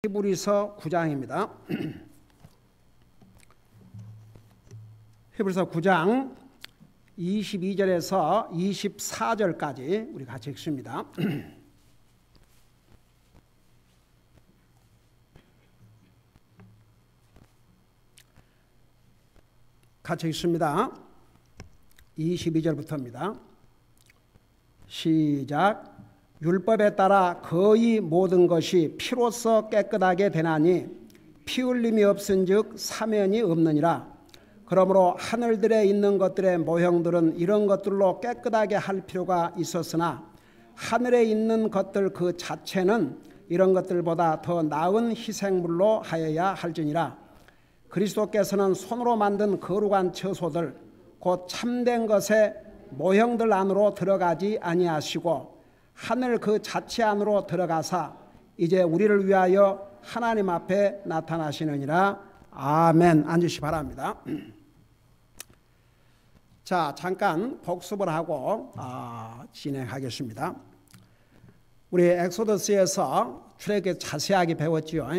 히브리서 9장입니다. 히브리서 9장 22절에서 24절까지 우리 같이 읽습니다. 같이 읽습니다. 22절부터입니다. 시작. 율법에 따라 거의 모든 것이 피로써 깨끗하게 되나니 피 흘림이 없은즉 사면이 없느니라. 그러므로 하늘들에 있는 것들의 모형들은 이런 것들로 깨끗하게 할 필요가 있었으나 하늘에 있는 것들 그 자체는 이런 것들보다 더 나은 희생물로 하여야 할지니라. 그리스도께서는 손으로 만든 거룩한 처소들 곧 참된 것의 모형들 안으로 들어가지 아니하시고 하늘 그 자체 안으로 들어가사 이제 우리를 위하여 하나님 앞에 나타나시느니라. 아멘. 앉으시 바랍니다. 자, 잠깐 복습을 하고 진행하겠습니다. 우리 엑소더스에서 출애굽 자세하게 배웠지요.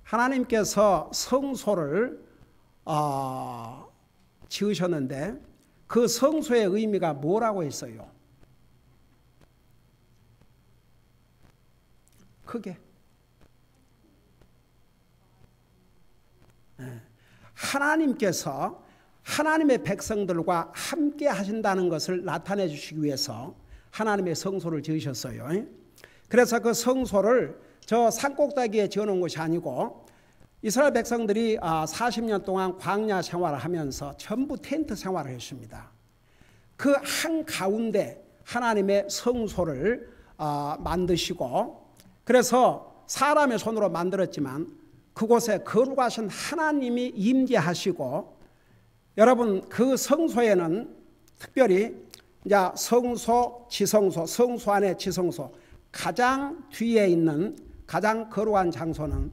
하나님께서 성소를 지으셨는데 그 성소의 의미가 뭐라고 했어요? 크게 하나님께서 하나님의 백성들과 함께 하신다는 것을 나타내 주시기 위해서 하나님의 성소를 지으셨어요. 그래서 그 성소를 저 산꼭대기에 지어놓은 것이 아니고 이스라엘 백성들이 40년 동안 광야 생활을 하면서 전부 텐트 생활을 했습니다. 그 한가운데 하나님의 성소를 만드시고 그래서 사람의 손으로 만들었지만 그곳에 거룩하신 하나님이 임재하시고 여러분 그 성소에는 특별히 이제 성소, 지성소, 성소 안에 지성소 가장 뒤에 있는 가장 거룩한 장소는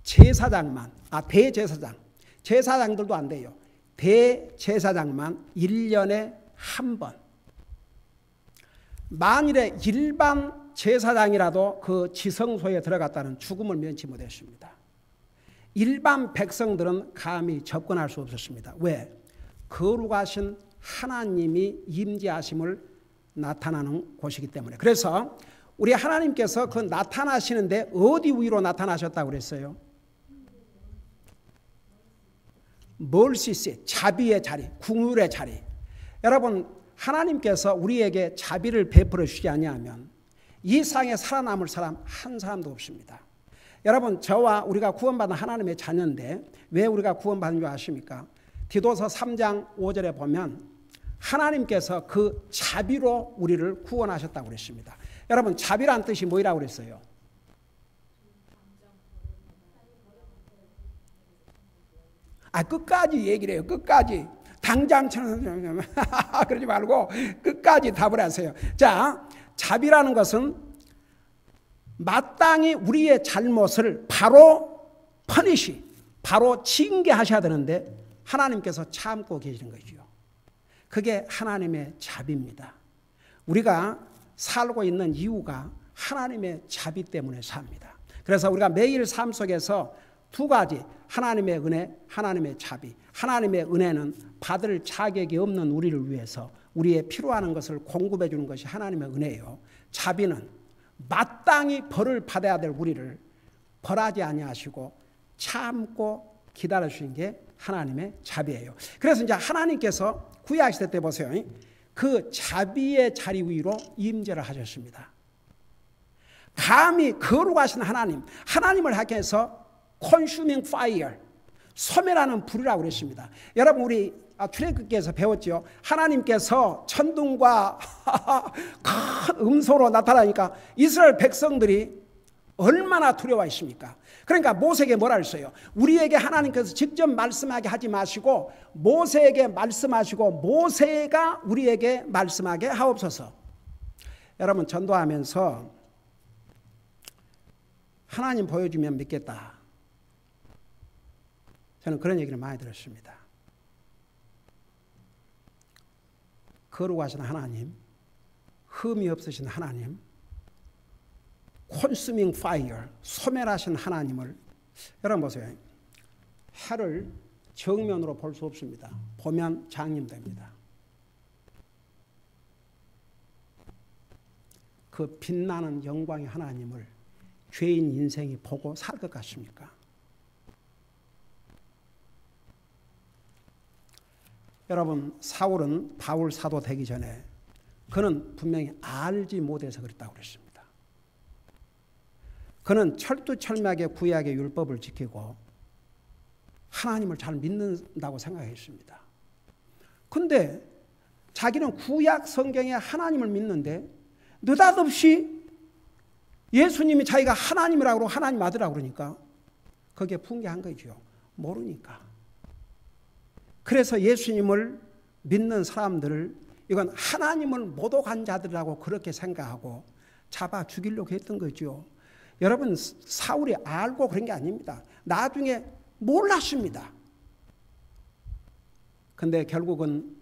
제사장만, 대제사장, 제사장들도 안 돼요. 대제사장만 1년에 한 번. 만일에 일반 제사장이라도 그 지성소에 들어갔다는 죽음을 면치 못했습니다. 일반 백성들은 감히 접근할 수 없었습니다. 왜? 거룩하신 하나님이 임재하심을 나타나는 곳이기 때문에. 그래서 우리 하나님께서 그 나타나시는데 어디 위로 나타나셨다고 그랬어요? 멀시세, 자비의 자리, 궁율의 자리. 여러분 하나님께서 우리에게 자비를 베풀어 주지 아니하면 이 세상에 살아남을 사람 한 사람도 없습니다. 여러분 저와 우리가 구원받은 하나님의 자녀인데 왜 우리가 구원받은 줄 아십니까? 디도서 3장 5절에 보면 하나님께서 그 자비로 우리를 구원하셨다고 그랬습니다. 여러분 자비란 뜻이 뭐라고 그랬어요? 끝까지 얘기를 해요. 끝까지. 당장처럼 그러지 말고 끝까지 답을 하세요. 자, 자비라는 것은 마땅히 우리의 잘못을 바로 퍼니시, 바로 징계하셔야 되는데 하나님께서 참고 계시는 거죠. 그게 하나님의 자비입니다. 우리가 살고 있는 이유가 하나님의 자비 때문에 삽니다. 그래서 우리가 매일 삶 속에서 두 가지, 하나님의 은혜, 하나님의 자비. 하나님의 은혜는 받을 자격이 없는 우리를 위해서 우리의 필요한 것을 공급해 주는 것이 하나님의 은혜예요. 자비는 마땅히 벌을 받아야 될 우리를 벌하지 아니하시고 참고 기다려 주신 게 하나님의 자비예요. 그래서 이제 하나님께서 구약시대 때 보세요. 그 자비의 자리 위로 임재를 하셨습니다. 감히 거룩하신 하나님을 향해서 consuming fire, 소멸하는 불이라고 그랬습니다. 여러분 우리 출애굽기에서 배웠죠. 하나님께서 천둥과 큰 음소로 나타나니까 이스라엘 백성들이 얼마나 두려워했습니까? 그러니까 모세에게 뭐라 했어요? 우리에게 하나님께서 직접 말씀하게 하지 마시고 모세에게 말씀하시고 모세가 우리에게 말씀하게 하옵소서. 여러분 전도하면서 하나님 보여주면 믿겠다. 저는 그런 얘기를 많이 들었습니다. 거룩하신 하나님, 흠이 없으신 하나님, consuming fire, 소멸하신 하나님을, 여러분 보세요. 해를 정면으로 볼 수 없습니다. 보면 장님됩니다. 그 빛나는 영광의 하나님을 죄인 인생이 보고 살 것 같습니까? 여러분, 사울은 바울 사도 되기 전에 그는 분명히 알지 못해서 그랬다고 그랬습니다. 그는 철두철미하게 구약의 율법을 지키고 하나님을 잘 믿는다고 생각했습니다. 근데 자기는 구약 성경에 하나님을 믿는데 느닷없이 예수님이 자기가 하나님이라고 하나님 아들이라고 그러니까 거기에 붕괴한 거죠. 모르니까. 그래서 예수님을 믿는 사람들을 이건 하나님을 모독한 자들이라고 그렇게 생각하고 잡아 죽이려고 했던 거죠. 여러분, 사울이 알고 그런 게 아닙니다. 나중에 몰랐습니다. 근데 결국은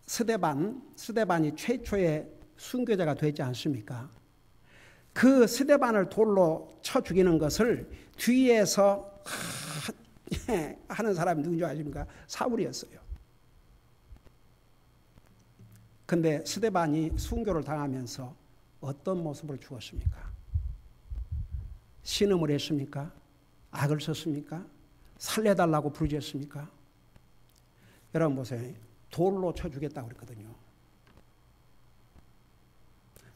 스데반이 최초의 순교자가 되지 않습니까? 그 스데반을 돌로 쳐 죽이는 것을 뒤에서 하는 사람이 누군지 아십니까? 사울이었어요. 근데 스데반이 순교를 당하면서 어떤 모습으로 죽었습니까? 신음을 했습니까? 악을 썼습니까? 살려달라고 부르짖었습니까? 여러분 보세요. 돌로 쳐 죽였다고 그랬거든요.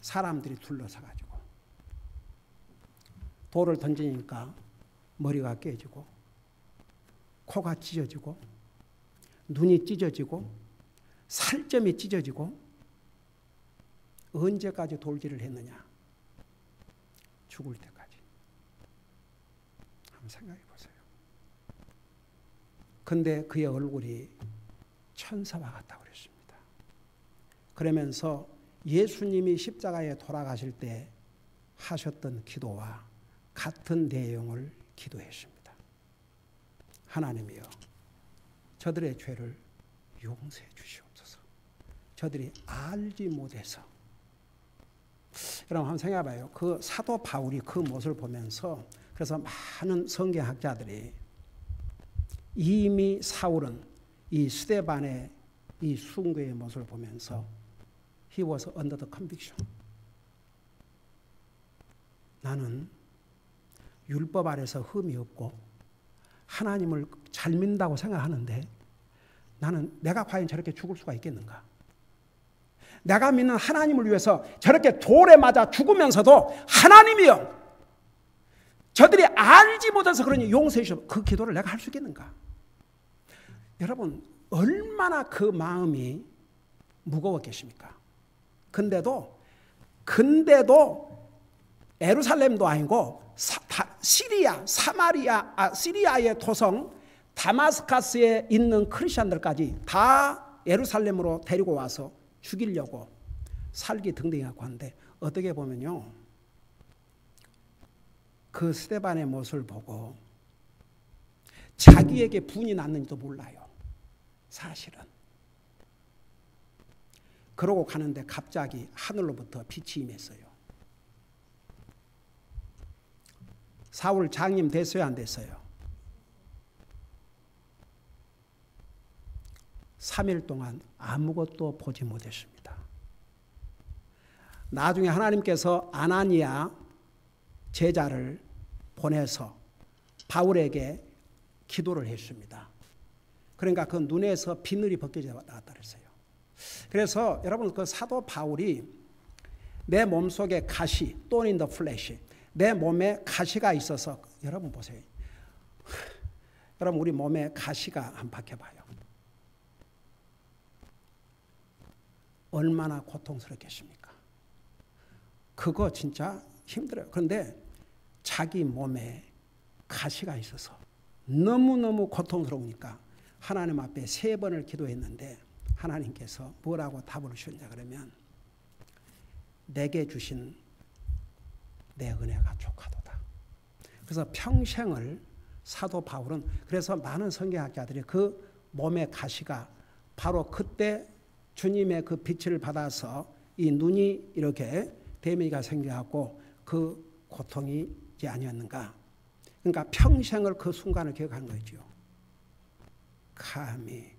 사람들이 둘러서가지고 돌을 던지니까 머리가 깨지고 코가 찢어지고 눈이 찢어지고 살점이 찢어지고 언제까지 돌질을 했느냐? 죽을 때까지. 한번 생각해 보세요. 근데 그의 얼굴이 천사와 같다고 그랬습니다. 그러면서 예수님이 십자가에 돌아가실 때 하셨던 기도와 같은 내용을 기도했습니다. 하나님이여, 저들의 죄를 용서해 주시옵소서. 저들이 알지 못해서. 여러분 한번 생각해 봐요. 그 사도 바울이 그 모습을 보면서 그래서 많은 성경학자들이 이미 사울은 이 스데반의 이 순교의 모습을 보면서 He was under the conviction. 나는 율법 아래서 흠이 없고 하나님을 잘 믿는다고 생각하는데 나는 내가 과연 저렇게 죽을 수가 있겠는가? 내가 믿는 하나님을 위해서 저렇게 돌에 맞아 죽으면서도 하나님이여, 저들이 알지 못해서 그러니 용서해 주시오. 그 기도를 내가 할 수 있겠는가? 여러분, 얼마나 그 마음이 무거웠겠습니까? 근데도 예루살렘도 아니고 시리아의 토성 다마스커스에 있는 크리스천들까지 다 예루살렘으로 데리고 와서 죽이려고 살기 등등해갖고 하는데, 어떻게 보면요, 그 스데반의 모습을 보고 자기에게 분이 났는지도 몰라요. 사실은. 그러고 가는데 갑자기 하늘로부터 빛이 임했어요. 사울 장님 됐어요, 안 됐어요? 3일 동안 아무것도 보지 못했습니다. 나중에 하나님께서 아나니아 제자를 보내서 바울에게 기도를 했습니다. 그러니까 그 눈에서 비늘이 벗겨져 나왔다 그랬어요. 그래서 여러분, 그 사도 바울이 내 몸속에 가시, thorn in the flesh, 내 몸에 가시가 있어서, 여러분 보세요. 여러분, 우리 몸에 가시가 한번 박혀봐요. 얼마나 고통스럽겠습니까? 그거 진짜 힘들어요. 그런데 자기 몸에 가시가 있어서 너무너무 고통스러우니까 하나님 앞에 3번을 기도했는데 하나님께서 뭐라고 답을 주셨냐 그러면, 내게 주신 내 은혜가 족하도다. 그래서 평생을 사도 바울은, 그래서 많은 성경학자들이 그 몸의 가시가 바로 그때 주님의 그 빛을 받아서 이 눈이 이렇게 데미가 생겨갖고 그 고통이지 아니었는가. 그러니까 평생을 그 순간을 기억한 거죠. 감히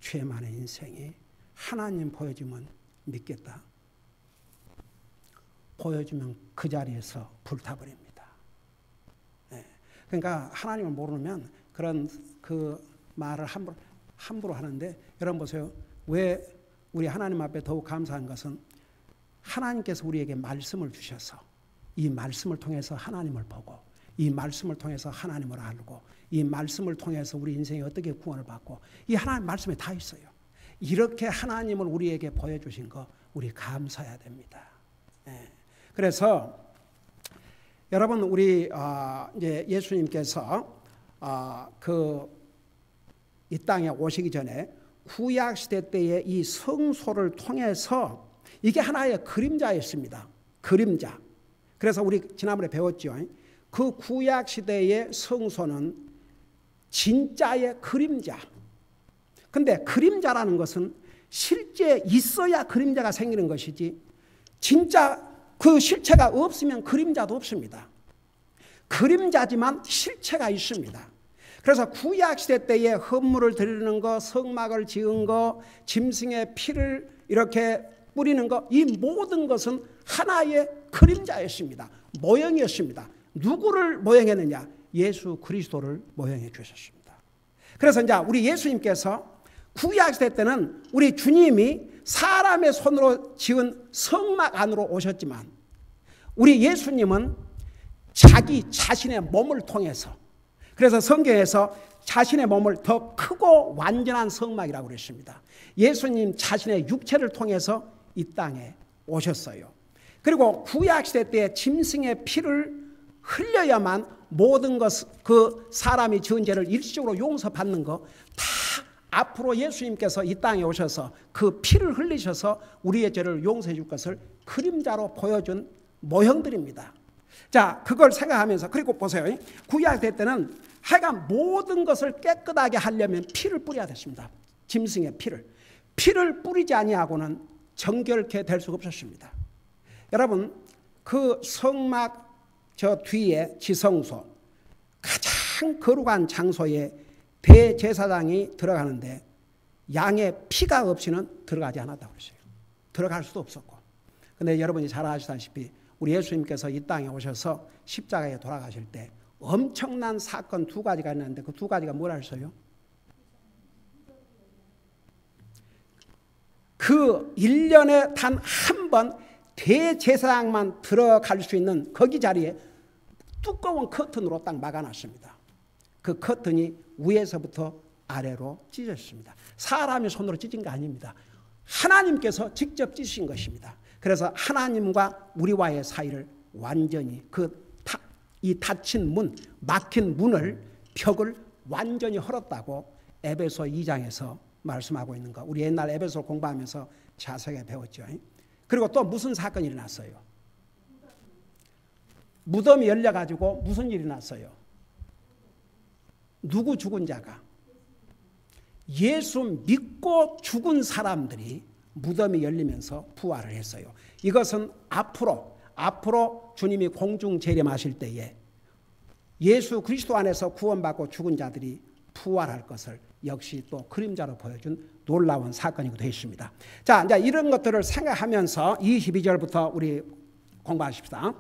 죄 많은 인생이 하나님 보여주면 믿겠다. 보여주면 그 자리에서 불타버립니다. 네. 그러니까 하나님을 모르면 그런 그 말을 함부로 하는데, 여러분 보세요. 왜 우리 하나님 앞에 더욱 감사한 것은 하나님께서 우리에게 말씀을 주셔서 이 말씀을 통해서 하나님을 보고, 이 말씀을 통해서 하나님을 알고, 이 말씀을 통해서 우리 인생이 어떻게 구원을 받고, 이 하나님 말씀에 다 있어요. 이렇게 하나님을 우리에게 보여주신 거 우리 감사해야 됩니다. 네. 그래서 여러분, 우리 이제 예수님께서 이 땅에 오시기 전에 구약 시대 때의 이 성소를 통해서 이게 하나의 그림자였습니다. 그림자. 그래서 우리 지난번에 배웠죠. 그 구약 시대의 성소는 진짜의 그림자. 근데 그림자라는 것은 실제 있어야 그림자가 생기는 것이지, 진짜 그 실체가 없으면 그림자도 없습니다. 그림자지만 실체가 있습니다. 그래서 구약시대 때에 헌물을 드리는 거, 성막을 지은 거, 짐승의 피를 이렇게 뿌리는 거, 이 모든 것은 하나의 그림자였습니다. 모형이었습니다. 누구를 모형했느냐? 예수 그리스도를 모형해 주셨습니다. 그래서 이제 우리 예수님께서 구약시대 때는 우리 주님이 사람의 손으로 지은 성막 안으로 오셨지만, 우리 예수님은 자기 자신의 몸을 통해서, 그래서 성경에서 자신의 몸을 더 크고 완전한 성막이라고 그랬습니다. 예수님 자신의 육체를 통해서 이 땅에 오셨어요. 그리고 구약시대 때 짐승의 피를 흘려야만 모든 것, 그 사람이 지은 죄를 일시적으로 용서받는 거 다 앞으로 예수님께서 이 땅에 오셔서 그 피를 흘리셔서 우리의 죄를 용서해 줄 것을 그림자로 보여준 모형들입니다. 자, 그걸 생각하면서, 그리고 보세요. 구약시대 때는 하여간 모든 것을 깨끗하게 하려면 피를 뿌려야 됐습니다. 짐승의 피를 뿌리지 아니하고는 정결케 될 수가 없었습니다. 여러분, 그 성막 저 뒤에 지성소, 가장 거룩한 장소에 대제사장이 들어가는데 양의 피가 없이는 들어가지 않았다고 그랬어요. 들어갈 수도 없었고. 근데 여러분이 잘 아시다시피 우리 예수님께서 이 땅에 오셔서 십자가에 돌아가실 때 엄청난 사건 두 가지가 있는데, 그 두 가지가 뭐라 했어요? 그 1년에 단 한 번 대제사장만 들어갈 수 있는 거기 자리에 두꺼운 커튼으로 딱 막아놨습니다. 그 커튼이 위에서부터 아래로 찢어졌습니다. 사람의 손으로 찢은 거 아닙니다. 하나님께서 직접 찢으신 것입니다. 그래서 하나님과 우리와의 사이를 완전히 이 닫힌 문, 막힌 문을, 벽을 완전히 헐었다고 에베소 2장에서 말씀하고 있는 거, 우리 옛날 에베소 공부하면서 자세하게 배웠죠. 그리고 또 무슨 사건이 일어났어요? 무덤이 열려가지고 무슨 일이 났어요? 누구 죽은 자가? 예수 믿고 죽은 사람들이 무덤이 열리면서 부활을 했어요. 이것은 앞으로 주님이 공중 재림하실 때에 예수 그리스도 안에서 구원받고 죽은 자들이 부활할 것을 역시 또 그림자로 보여준 놀라운 사건이고 되어 있습니다. 자, 이제 이런 것들을 생각하면서 22절부터 우리 공부하십시다.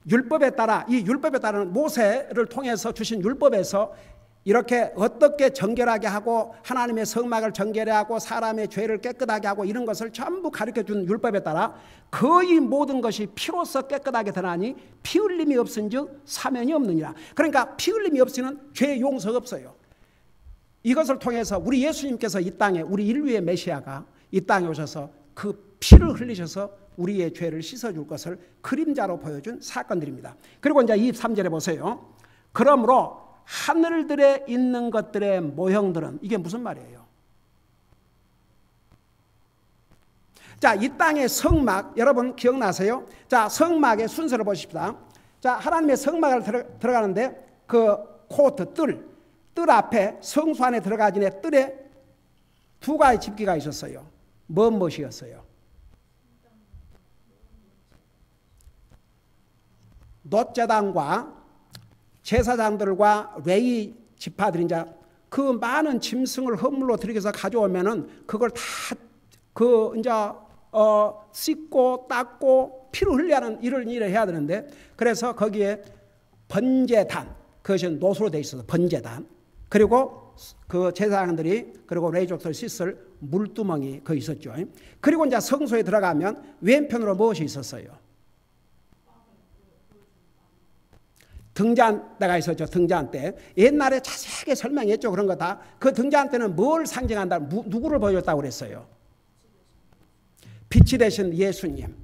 율법에 따라, 이 율법에 따르는 모세를 통해서 주신 율법에서 이렇게 어떻게 정결하게 하고 하나님의 성막을 정결하게 하고 사람의 죄를 깨끗하게 하고 이런 것을 전부 가르쳐준 율법에 따라 거의 모든 것이 피로써 깨끗하게 드러나니 피 흘림이 없은즉 사면이 없느니라. 그러니까 피 흘림이 없이는 죄 용서가 없어요. 이것을 통해서 우리 예수님께서 이 땅에, 우리 인류의 메시아가 이 땅에 오셔서 그 피를 흘리셔서 우리의 죄를 씻어줄 것을 그림자로 보여준 사건들입니다. 그리고 이제 23절에 보세요. 그러므로 하늘들에 있는 것들의 모형들은, 이게 무슨 말이에요? 자, 이 땅의 성막, 여러분 기억나세요? 자, 성막의 순서를 보십시다. 자, 하나님의 성막을 들어가는데 그 코트, 뜰 앞에 성소 안에 들어가기 전에 뜰에 두 가지 집기가 있었어요. 무엇이었어요? 놋제단과 제사장들과 레위 지파들이 이제 그 많은 짐승을 헌물로 드리고서 가져오면은 그걸 다 이제 씻고 닦고 피를 흘려야 하는 일을 해야 되는데, 그래서 거기에 번제단, 그것이 놋으로 되어 있어서 번제단, 그리고 그 제사장들이 그리고 레위족들 씻을 물두멍이 거기 있었죠. 그리고 이제 성소에 들어가면 왼편으로 무엇이 있었어요? 등잔대가 있었죠. 등잔대. 옛날에 자세하게 설명했죠. 그런 거 다. 그 등잔대는 뭘 상징한다? 누구를 보여줬다고 그랬어요? 빛이 되신 예수님.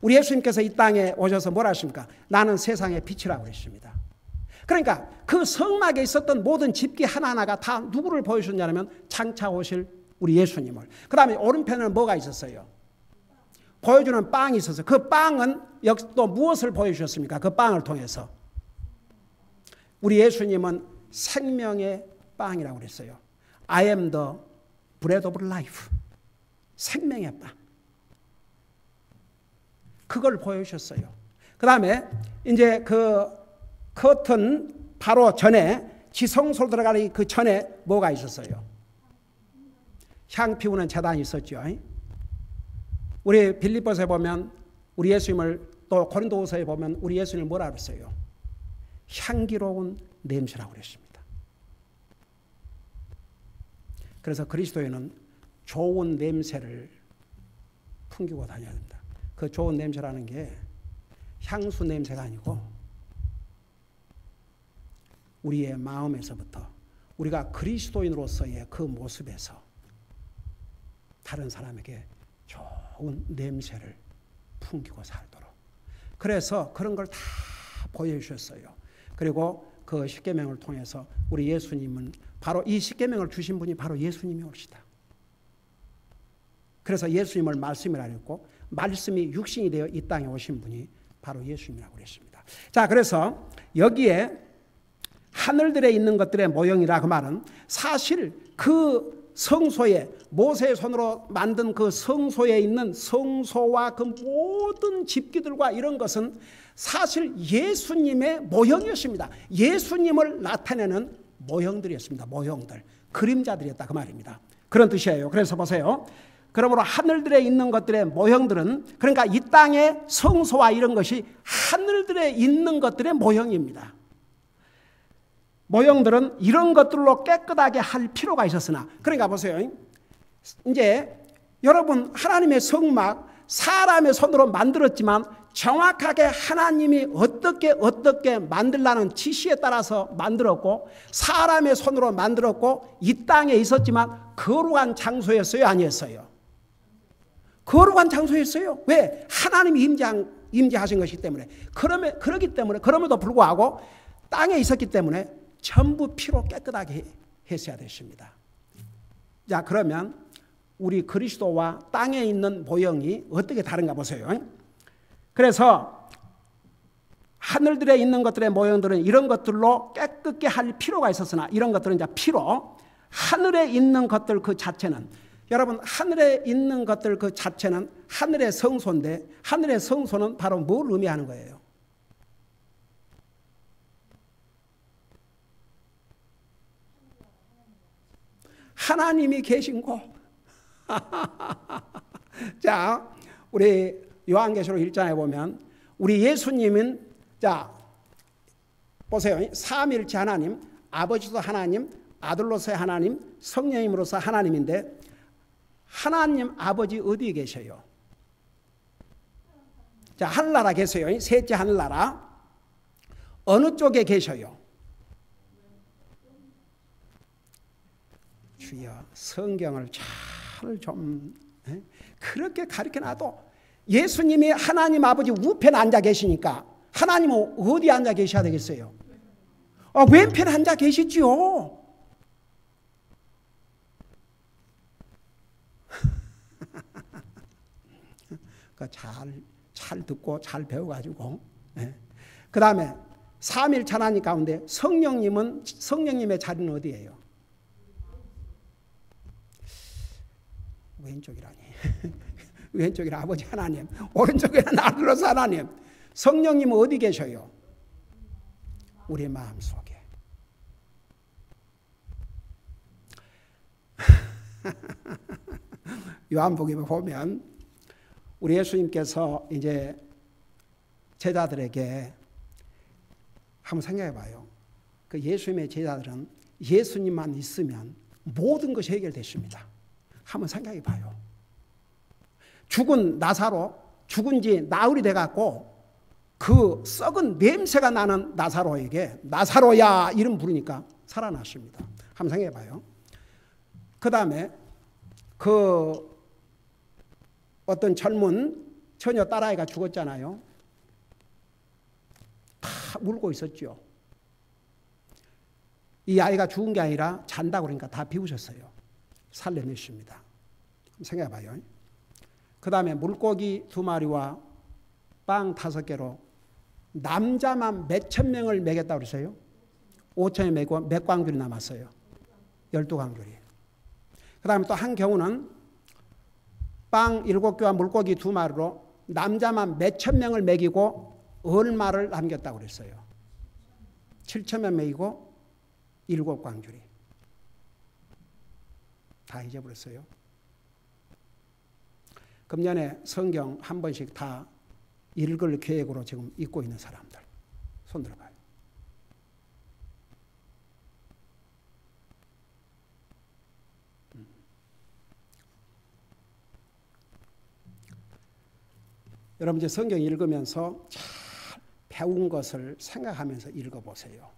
우리 예수님께서 이 땅에 오셔서 뭐라 하십니까? 나는 세상의 빛이라고 그랬습니다. 그러니까 그 성막에 있었던 모든 집기 하나하나가 다 누구를 보여주냐면 장차 오실 우리 예수님을. 그 다음에 오른편에는 뭐가 있었어요? 보여주는 빵이 있었어요. 그 빵은 역시 또 무엇을 보여주셨습니까? 그 빵을 통해서 우리 예수님은 생명의 빵이라고 그랬어요. I am the bread of life. 생명의 빵. 그걸 보여주셨어요. 그 다음에 이제 그 커튼 바로 전에 지성소로 들어가기 그 전에 뭐가 있었어요? 향 피우는 제단이 있었죠. 우리 빌립보서에 보면 우리 예수님을, 또 고린도후서에 보면 우리 예수님을 뭐라 그랬어요? 향기로운 냄새라고 그랬습니다. 그래서 그리스도인은 좋은 냄새를 풍기고 다녀야 됩니다. 그 좋은 냄새라는 게 향수 냄새가 아니고 우리의 마음에서부터 우리가 그리스도인으로서의 그 모습에서 다른 사람에게 좋은 냄새를 풍기고 살도록. 그래서 그런 걸 다 보여주셨어요. 그리고 그 십계명을 통해서 우리 예수님은 바로 이 십계명을 주신 분이 바로 예수님이 옵시다. 그래서 예수님을 말씀이라고 했고 말씀이 육신이 되어 이 땅에 오신 분이 바로 예수님이라고 그랬습니다. 자, 그래서 여기에 하늘들에 있는 것들의 모형이라 그 말은 사실 그 성소에 모세의 손으로 만든 그 성소에 있는 성소와 그 모든 집기들과 이런 것은 사실 예수님의 모형이었습니다. 예수님을 나타내는 모형들이었습니다. 모형들, 그림자들이었다 그 말입니다. 그런 뜻이에요. 그래서 보세요. 그러므로 하늘들에 있는 것들의 모형들은, 그러니까 이 땅의 성소와 이런 것이 하늘들에 있는 것들의 모형입니다. 모형들은 이런 것들로 깨끗하게 할 필요가 있었으나, 그러니까 보세요. 이제 여러분, 하나님의 성막 사람의 손으로 만들었지만 정확하게 하나님이 어떻게 만들라는 지시에 따라서 만들었고, 사람의 손으로 만들었고, 이 땅에 있었지만 거룩한 장소였어요, 아니었어요? 거룩한 장소였어요. 왜? 하나님이 임재하신 것이기 때문에. 그러기 때문에, 그럼에도 불구하고 땅에 있었기 때문에 전부 피로 깨끗하게 했어야 됐습니다. 자, 그러면 우리 그리스도와 땅에 있는 모형이 어떻게 다른가 보세요. 그래서 하늘들에 있는 것들의 모형들은 이런 것들로 깨끗게 할 필요가 있었으나, 이런 것들은 이제 피로, 하늘에 있는 것들 그 자체는, 여러분, 하늘에 있는 것들 그 자체는 하늘의 성소인데, 하늘의 성소는 바로 뭘 의미하는 거예요? 하나님이 계신 곳. 자, 우리 요한계시록 1장에 보면 우리 예수님은, 자, 보세요. 삼위일체 하나님, 아버지도 하나님, 아들로서의 하나님, 성령님으로서 하나님인데, 하나님 아버지 어디에 계셔요? 자, 하늘나라 계세요. 셋째 하늘나라. 어느 쪽에 계셔요? 주여, 성경을 잘 좀 그렇게 가르쳐놔도 예수님이 하나님 아버지 우편에 앉아 계시니까 하나님은 어디 앉아 계셔야 되겠어요? 왼편에 앉아 계시지요. 잘 듣고 잘 배워가지고. 그 다음에 삼일체 하나님 가운데 성령님의 자리는 어디예요? 왼쪽이라니. 왼쪽이라 아버지 하나님, 오른쪽에는 아들로서 하나님. 성령님은 어디 계셔요? 우리 마음속에. 요한복음에 보면 우리 예수님께서 이제 제자들에게 한번 생각해 봐요. 그 예수님의 제자들은 예수님만 있으면 모든 것이 해결됐습니다. 한번 생각해 봐요. 죽은 나사로, 죽은 지 나흘이 돼갖고 그 썩은 냄새가 나는 나사로에게 나사로야 이름 부르니까 살아났습니다. 한번 생각해 봐요. 그 다음에 그 어떤 젊은 처녀 딸아이가 죽었잖아요. 다 울고 있었죠. 이 아이가 죽은 게 아니라 잔다고 그러니까 다 비우셨어요. 살려냈습니다. 생각해 봐요. 그 다음에 물고기 2마리와 빵 5개로 남자만 몇천 명을 먹였다고 그랬어요? 5천에 먹고 몇 광줄이 남았어요? 12광줄이. 그 다음에 또 한 경우는 빵 7개와 물고기 2마리로 남자만 몇천 명을 먹이고 얼마를 남겼다고 그랬어요? 7천명 먹이고 7광줄이. 다 잊어버렸어요. 금년에 성경 한 번씩 다 읽을 계획으로 지금 읽고 있는 사람들 손 들어봐요. 여러분 이제 성경 읽으면서 잘 배운 것을 생각하면서 읽어보세요.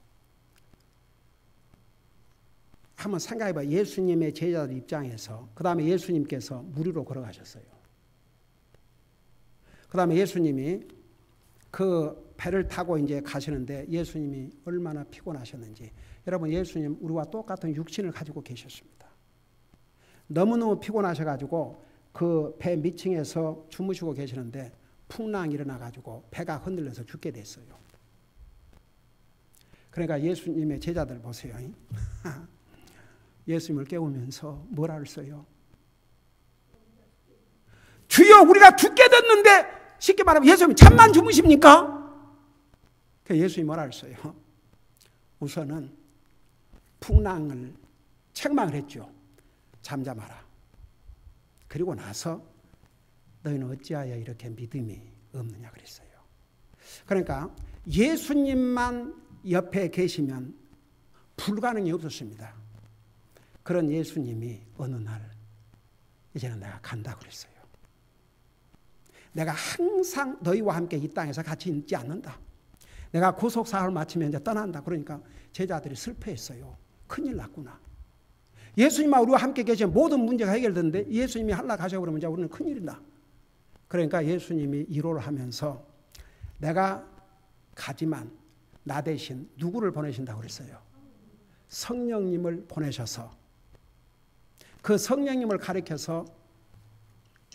한번 생각해봐. 예수님의 제자들 입장에서 그 다음에 예수님께서 무리로 걸어가셨어요. 그 다음에 예수님이 그 배를 타고 이제 가시는데 예수님이 얼마나 피곤하셨는지. 여러분 예수님 우리와 똑같은 육신을 가지고 계셨습니다. 너무너무 피곤하셔가지고 그 배 밑층에서 주무시고 계시는데 풍랑이 일어나가지고 배가 흔들려서 죽게 됐어요. 그러니까 예수님의 제자들 보세요. 예수님을 깨우면서 뭐라 했어요? 주여 우리가 죽게 됐는데, 쉽게 말하면 예수님 잠만 주무십니까? 그래서 예수님이 뭐라 했어요? 우선은 풍랑을 책망을 했죠. 잠잠하라. 그리고 나서 너희는 어찌하여 이렇게 믿음이 없느냐 그랬어요. 그러니까 예수님만 옆에 계시면 불가능이 없었습니다. 그런 예수님이 어느 날 이제는 내가 간다 그랬어요. 내가 항상 너희와 함께 이 땅에서 같이 있지 않는다. 내가 구속사를 마치면 이제 떠난다. 그러니까 제자들이 슬퍼했어요. 큰일 났구나. 예수님과 우리와 함께 계시면 모든 문제가 해결되는데 예수님이 하나 가셔버리면 이제 우리는 큰일이다. 그러니까 예수님이 위로를 하면서 내가 가지만 나 대신 누구를 보내신다고 그랬어요? 성령님을 보내셔서 그 성령님을 가리켜서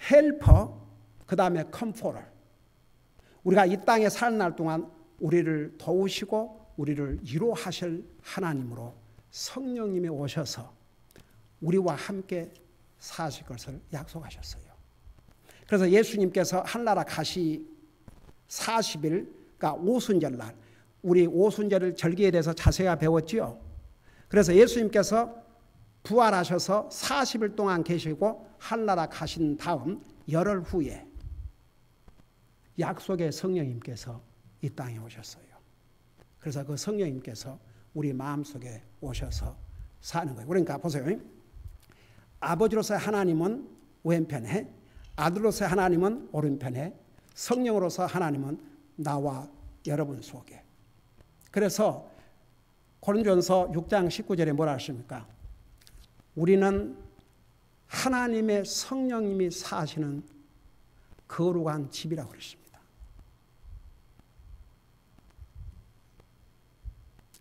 헬퍼, 그 다음에 컴포터, 우리가 이 땅에 사는 날 동안 우리를 도우시고 우리를 위로하실 하나님으로 성령님이 오셔서 우리와 함께 사실 것을 약속하셨어요. 그래서 예수님께서 하늘나라 가시 40일, 그러니까 오순절날, 우리 오순절을 절기에 대해서 자세히 배웠지요. 그래서 예수님께서 부활하셔서 40일 동안 계시고 하늘나라 가신 다음 열흘 후에 약속의 성령님께서 이 땅에 오셨어요. 그래서 그 성령님께서 우리 마음속에 오셔서 사는 거예요. 그러니까 보세요. 아버지로서의 하나님은 왼편에, 아들로서의 하나님은 오른편에, 성령으로서 하나님은 나와 여러분 속에. 그래서 고린도전서 6장 19절에 뭐라 하십니까? 우리는 하나님의 성령님이 사시는 거룩한 집이라고 그랬습니다.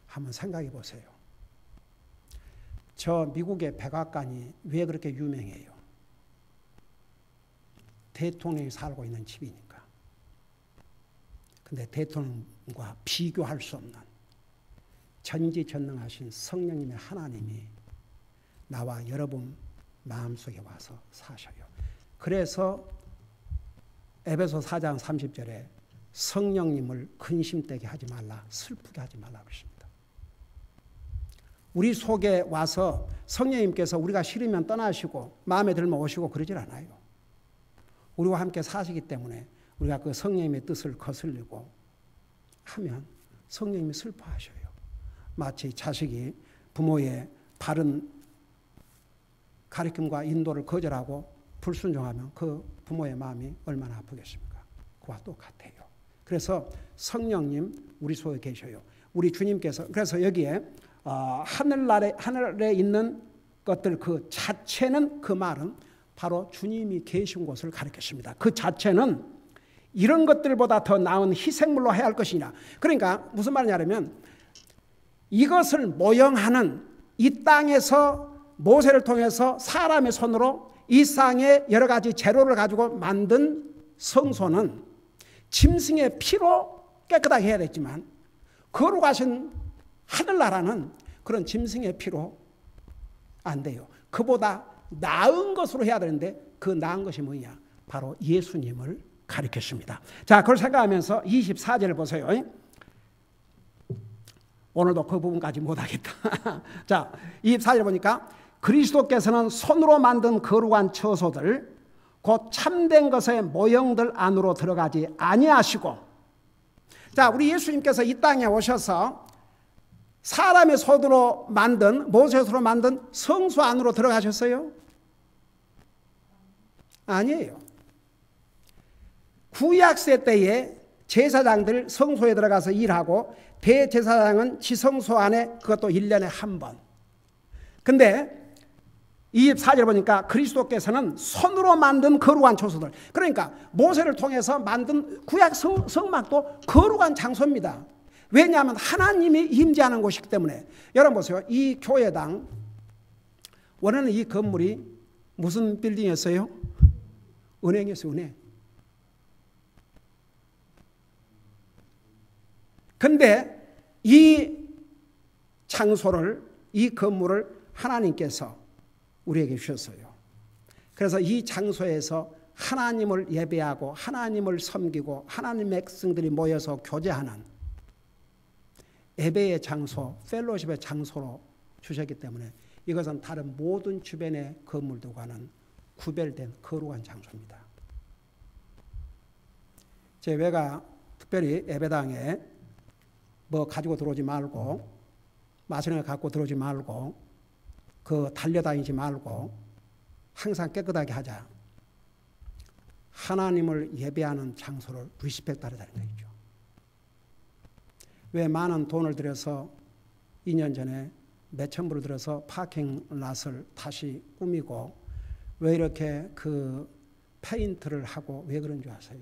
한번 생각해 보세요. 저 미국의 백악관이 왜 그렇게 유명해요? 대통령이 살고 있는 집이니까. 근데 대통령과 비교할 수 없는 전지전능하신 성령님의 하나님이 나와 여러분 마음속에 와서 사셔요. 그래서 에베소 4장 30절에 성령님을 근심되게 하지 말라, 슬프게 하지 말라 그러십니다. 우리 속에 와서 성령님께서 우리가 싫으면 떠나시고 마음에 들면 오시고 그러질 않아요. 우리와 함께 사시기 때문에 우리가 그 성령님의 뜻을 거슬리고 하면 성령님이 슬퍼하셔요. 마치 자식이 부모의 바른 가르침과 인도를 거절하고 불순종하면 그 부모의 마음이 얼마나 아프겠습니까? 그와 똑같아요. 그래서 성령님 우리 속에 계셔요. 우리 주님께서 그래서 여기에 하늘에 있는 것들 그 자체는 그 말은 바로 주님이 계신 곳을 가리켰습니다. 그 자체는 이런 것들보다 더 나은 희생물로 해야 할 것이냐. 그러니까 무슨 말이냐면 이것을 모형하는 이 땅에서 모세를 통해서 사람의 손으로 이 땅에 여러 가지 재료를 가지고 만든 성소는 짐승의 피로 깨끗하게 해야 됐지만 거룩하신 하늘나라는 그런 짐승의 피로 안 돼요. 그보다 나은 것으로 해야 되는데 그 나은 것이 뭐냐? 바로 예수님을 가리켰습니다. 자, 그걸 생각하면서 24절을 보세요. 오늘도 그 부분까지 못하겠다. 자, 24절 보니까 그리스도께서는 손으로 만든 거룩한 처소들 곧 참된 것의 모형들 안으로 들어가지 아니하시고, 자, 우리 예수님께서 이 땅에 오셔서 사람의 손으로 만든 모세의 손으로 만든 성소 안으로 들어가셨어요? 아니에요. 구약세 때에 제사장들 성소에 들어가서 일하고 대제사장은 지성소 안에 그것도 1년에 한 번. 근데 24절 보니까 그리스도께서는 손으로 만든 거룩한 처소들, 그러니까 모세를 통해서 만든 구약 성막도 거룩한 장소입니다. 왜냐하면 하나님이 임재하는 곳이기 때문에. 여러분 보세요. 이 교회당 원래는 이 건물이 무슨 빌딩이었어요? 은행이었어요. 은행. 근데 이 장소를, 이 건물을 하나님께서 우리에게 주셨어요. 그래서 이 장소에서 하나님을 예배하고 하나님을 섬기고 하나님의 백성들이 모여서 교제하는 예배의 장소, 펠로십의 장소로 주셨기 때문에 이것은 다른 모든 주변의 건물들과는 구별된 거룩한 장소입니다. 제가 특별히 예배당에 뭐 가지고 들어오지 말고, 마시는 거 갖고 들어오지 말고, 달려다니지 말고 항상 깨끗하게 하자. 하나님을 예배하는 장소를 리스펙트하자는 거죠. 왜 많은 돈을 들여서 2년 전에 몇천 불을 들여서 파킹 랏을 다시 꾸미고 왜 이렇게 페인트를 하고 왜 그런 줄 아세요?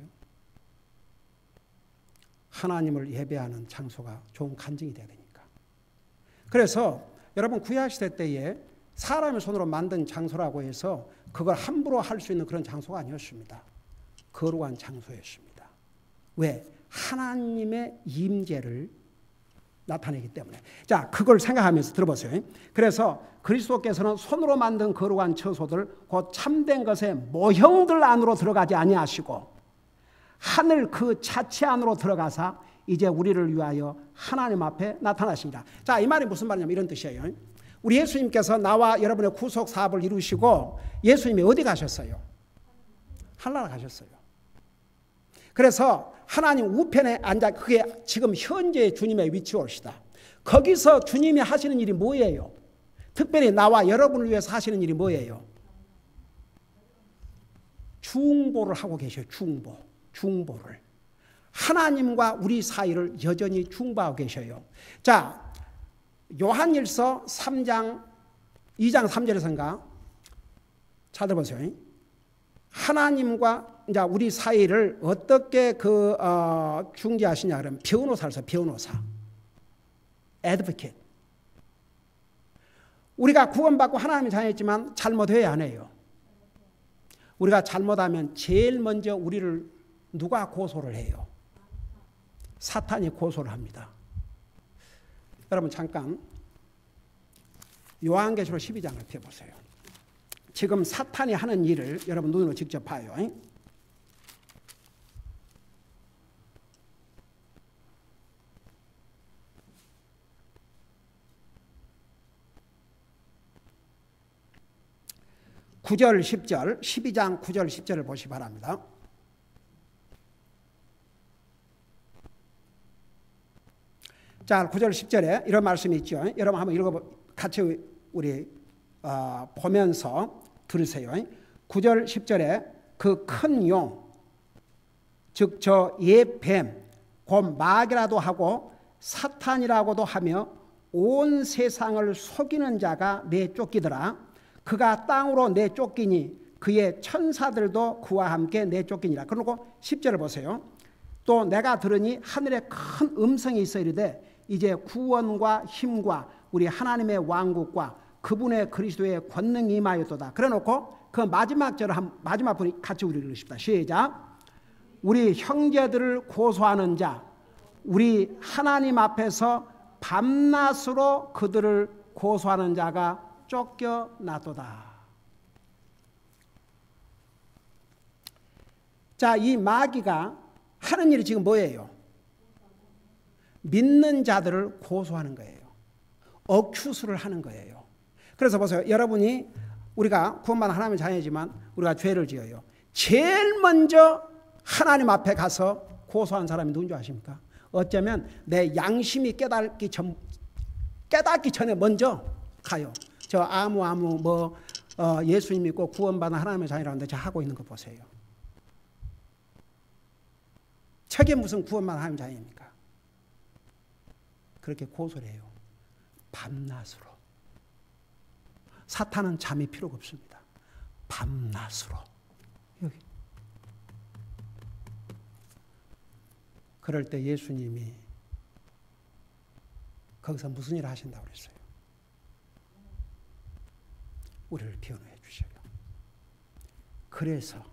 하나님을 예배하는 장소가 좋은 간증이 돼야 되니까. 그래서 여러분 구약시대 때에 사람의 손으로 만든 장소라고 해서 그걸 함부로 할 수 있는 그런 장소가 아니었습니다. 거룩한 장소였습니다. 왜? 하나님의 임재를 나타내기 때문에. 자, 그걸 생각하면서 들어보세요. 그래서 그리스도께서는 손으로 만든 거룩한 처소들 곧 참된 것의 모형들 안으로 들어가지 아니하시고 하늘 그 자체 안으로 들어가사 이제 우리를 위하여 하나님 앞에 나타나십니다. 자, 이 말이 무슨 말이냐면 이런 뜻이에요. 우리 예수님께서 나와 여러분의 구속 사업을 이루시고 예수님이 어디 가셨어요? 하늘나라 가셨어요. 그래서 하나님 우편에 앉아, 그게 지금 현재 주님의 위치올시다. 거기서 주님이 하시는 일이 뭐예요? 특별히 나와 여러분을 위해서 하시는 일이 뭐예요? 중보를 하고 계셔요. 중보를. 하나님과 우리 사이를 여전히 중보하고 계셔요. 자, 요한일서 2장 3절에서인가? 잘 들어보세요. 하나님과 이제 우리 사이를 어떻게 중재하시냐 그러면 변호사를 써요. 변호사. advocate. 우리가 구원받고 하나님의 자녀였지만 잘못해야 안 해요. 우리가 잘못하면 제일 먼저 우리를 누가 고소를 해요? 사탄이 고소를 합니다. 여러분 잠깐 요한계시록 12장을 펴보세요. 지금 사탄이 하는 일을 여러분 눈으로 직접 봐요. 9절 10절 12장 9절 10절을 보시기 바랍니다. 자, 9절 10절에 이런 말씀이 있죠. 여러분 한번 읽어 같이 우리 보면서 들으세요. 9절 10절에 그 큰 용, 즉 저 옛뱀, 곧 마귀라도 하고 사탄이라고도 하며 온 세상을 속이는 자가 내쫓기더라. 그가 땅으로 내쫓기니 그의 천사들도 그와 함께 내쫓기니라. 그리고 10절을 보세요. 또 내가 들으니 하늘에 큰 음성이 있어 이르되 이제 구원과 힘과 우리 하나님의 왕국과 그분의 그리스도의 권능이 임하였도다. 그래놓고 그 마지막 절을 마지막 분이 같이 우리 읽으십시다. 시작. 우리 형제들을 고소하는 자, 우리 하나님 앞에서 밤낮으로 그들을 고소하는 자가 쫓겨나도다. 자, 이 마귀가 하는 일이 지금 뭐예요? 믿는 자들을 고소하는 거예요. 어큐스를 하는 거예요. 그래서 보세요. 여러분이 우리가 구원받은 하나님의 자녀지만 우리가 죄를 지어요. 제일 먼저 하나님 앞에 가서 고소한 사람이 누군지 아십니까? 어쩌면 내 양심이 깨닫기 전에 먼저 가요. 저 예수님 믿고 구원받은 하나님의 자녀라는데 저 하고 있는 거 보세요. 저게 무슨 구원받은 하나님의 자녀입니까? 그렇게 고소를 해요. 밤낮으로. 사탄은 잠이 필요가 없습니다. 밤낮으로. 여기. 그럴 때 예수님이 거기서 무슨 일을 하신다고 그랬어요? 우리를 변호해 주셔요. 그래서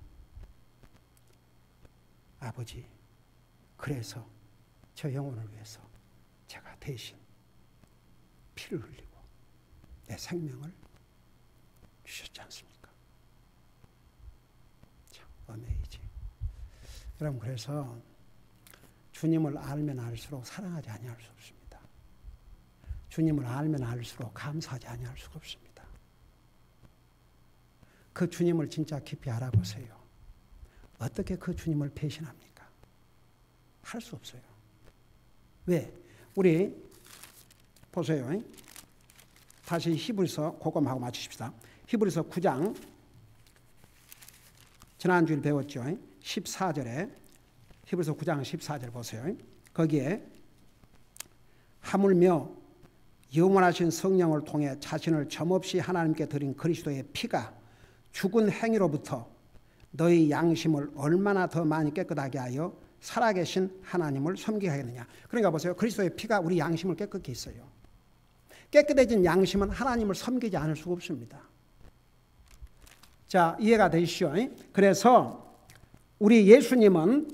아버지, 그래서 저 영혼을 위해서 제가 대신 피를 흘리고 내 생명을 주셨지 않습니까? 참 어메이징. 여러분, 그래서 주님을 알면 알수록 사랑하지 아니할 수 없습니다. 주님을 알면 알수록 감사하지 아니할 수가 없습니다. 그 주님을 진짜 깊이 알아보세요. 어떻게 그 주님을 배신합니까? 할 수 없어요. 왜? 우리 보세요. 다시 히브리서 고검하고 맞추십시다. 히브리서 9장 지난주에 배웠죠. 14절에 히브리서 9장 14절 보세요. 거기에 하물며 영원하신 성령을 통해 자신을 점없이 하나님께 드린 그리스도의 피가 죽은 행위로부터 너희 양심을 얼마나 더 많이 깨끗하게 하여 살아계신 하나님을 섬기게 하겠느냐. 그러니까 보세요. 그리스도의 피가 우리 양심을 깨끗게 했어요. 깨끗해진 양심은 하나님을 섬기지 않을 수가 없습니다. 자, 이해가 되시죠? 그래서 우리 예수님은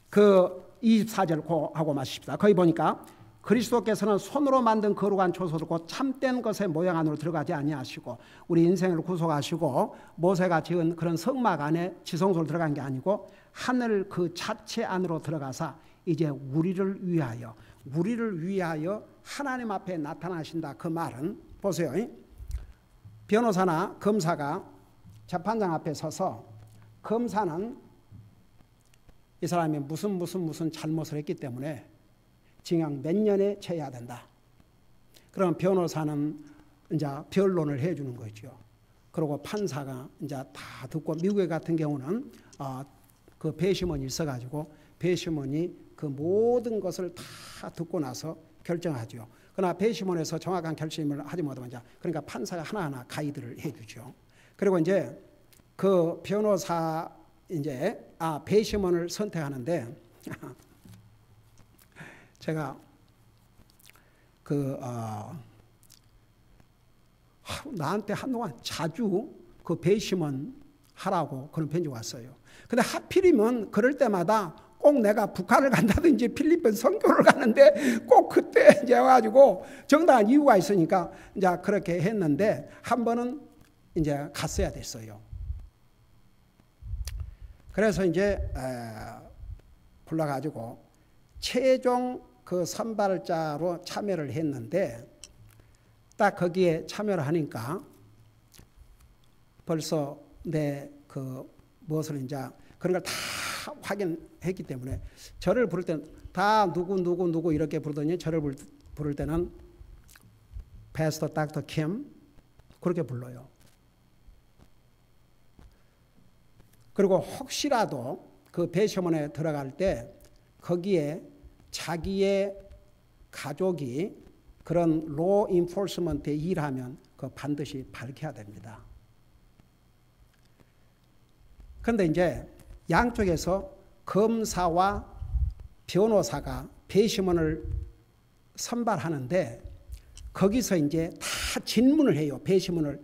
그 24절 하고 마십시다. 거기 보니까 그리스도께서는 손으로 만든 거룩한 초소를 곧 참된 것의 모양 안으로 들어가지 아니하시고 우리 인생을 구속하시고 모세가 지은 그런 성막 안에 지성소로 들어간 게 아니고 하늘 그 자체 안으로 들어가서 이제 우리를 위하여 하나님 앞에 나타나신다. 그 말은 보세요. 변호사나 검사가 재판장 앞에 서서 검사는 이 사람이 무슨 잘못을 했기 때문에 징역 몇 년에 처해야 된다. 그럼 변호사는 이제 변론을 해주는 거죠. 그리고 판사가 이제 다 듣고 미국 같은 경우는 그 배심원이 있어가지고 배심원이 그 모든 것을 다 듣고 나서 결정하죠. 그러나 배심원에서 정확한 결심을 하지 못하면 그러니까 판사가 하나하나 가이드를 해주죠. 그리고 이제 그 변호사 배심원을 선택하는데 제가 나한테 한동안 자주 그 배심원 하라고 그런 편지 왔어요. 근데 하필이면 그럴 때마다 꼭 내가 북한을 간다든지 필리핀 선교를 가는데 꼭 그때 이제 와가지고 정당한 이유가 있으니까 이제 그렇게 했는데 한 번은 이제 갔어야 됐어요. 그래서 이제 불러가지고 최종 그 선발자로 참여를 했는데 딱 거기에 참여를 하니까 벌써 내 그 무엇을 이제 그런 걸 다 확인했기 때문에 저를 부를 때는 다 누구 이렇게 부르더니 저를 부를 때는 패스터 닥터 킴 그렇게 불러요. 그리고 혹시라도 그 배심원에 들어갈 때 거기에 자기의 가족이 그런 로 인포스먼트에 일하면 그 반드시 밝혀야 됩니다. 그런데 이제 양쪽에서 검사와 변호사가 배심원을 선발하는데 거기서 이제 다 질문을 해요. 배심원을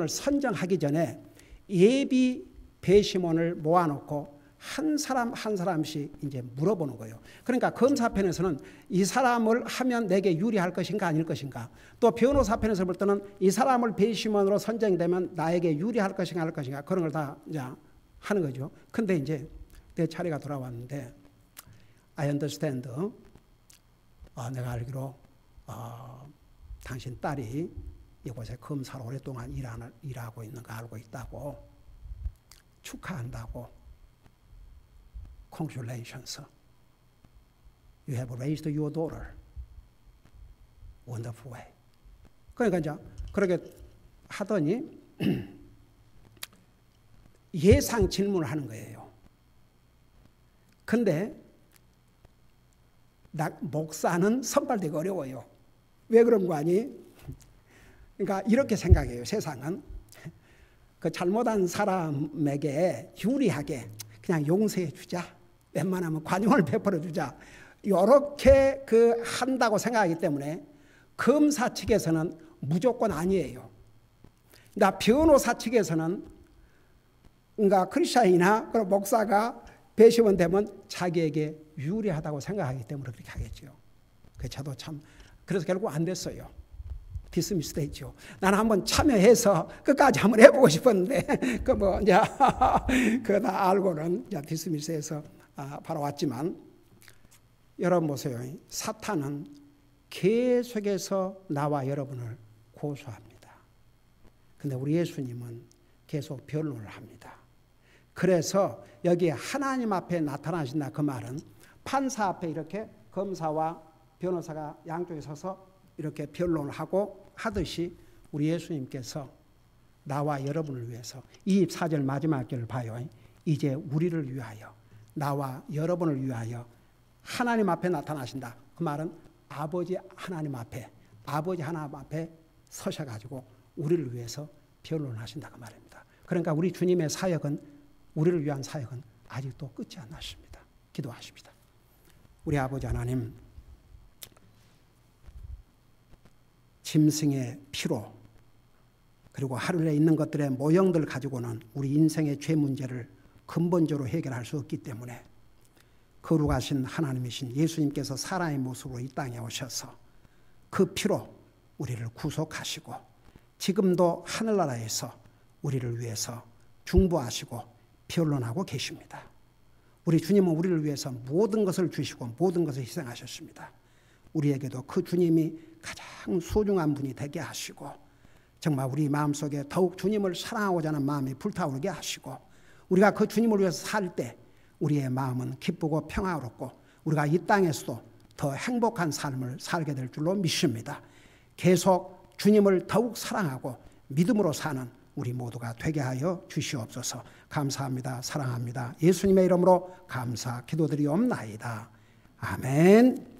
선정하기 전에 예비 배심원을 모아놓고 한 사람 한 사람씩 이제 물어보는 거예요. 그러니까 검사 편에서는 이 사람을 하면 내게 유리할 것인가 아닐 것인가, 또 변호사 편에서 볼 때는 이 사람을 배심원으로 선정되면 나에게 유리할 것인가 아닐 것인가, 그런 걸 다 이제 하는 거죠. 근데 이제 내 차례가 돌아왔는데 I understand. 내가 알기로 당신 딸이 이곳에 검사로 오랫동안 일하고 있는 거 알고 있다고. 축하한다고. Congratulations. You have raised your daughter. Wonderful way. 그러니까 이제 그렇게 하더니 예상 질문을 하는 거예요. 근데 목사는 선발되기 어려워요. 왜 그런 거 아니? 그러니까 이렇게 생각해요. 세상은 그 잘못한 사람에게 유리하게 그냥 용서해 주자, 웬만하면 관용을 베풀어 주자, 이렇게 그 한다고 생각하기 때문에 검사 측에서는 무조건 아니에요. 그러니까 변호사 측에서는 그러니까 크리스천이나 그런 목사가 배심원 되면 자기에게 유리하다고 생각하기 때문에 그렇게 하겠죠. 저도 참 그래서 결국 안 됐어요. 디스미스 됐죠. 나는 한번 참여해서 끝까지 한번 해보고 싶었는데 그 뭐 이제 그거 다 알고는 이제 디스미스해서 바로 왔지만, 여러분 보세요. 사탄은 계속해서 나와 여러분을 고소합니다. 근데 우리 예수님은 계속 변론을 합니다. 그래서 여기 하나님 앞에 나타나신다 그 말은 판사 앞에 이렇게 검사와 변호사가 양쪽에 서서 이렇게 변론을 하고 하듯이 우리 예수님께서 나와 여러분을 위해서 24절 마지막 절을 봐요. 이제 우리를 위하여, 나와 여러분을 위하여 하나님 앞에 나타나신다. 그 말은 아버지 하나님 앞에 서셔가지고 우리를 위해서 변론을 하신다 그 말입니다. 그러니까 우리 주님의 사역은, 우리를 위한 사역은 아직도 끝이 안 났습니다. 기도하십니다. 우리 아버지 하나님, 짐승의 피로 그리고 하늘에 있는 것들의 모형들 가지고는 우리 인생의 죄 문제를 근본적으로 해결할 수 없기 때문에 거룩하신 하나님이신 예수님께서 사람의 모습으로 이 땅에 오셔서 그 피로 우리를 구속하시고 지금도 하늘나라에서 우리를 위해서 중보하시고 변론하고 계십니다. 우리 주님은 우리를 위해서 모든 것을 주시고 모든 것을 희생하셨습니다. 우리에게도 그 주님이 가장 소중한 분이 되게 하시고 정말 우리 마음속에 더욱 주님을 사랑하고자 하는 마음이 불타오르게 하시고 우리가 그 주님을 위해서 살 때 우리의 마음은 기쁘고 평화롭고 우리가 이 땅에서도 더 행복한 삶을 살게 될 줄로 믿습니다. 계속 주님을 더욱 사랑하고 믿음으로 사는 우리 모두가 되게 하여 주시옵소서. 감사합니다. 사랑합니다. 예수님의 이름으로 감사 기도드리옵나이다. 아멘.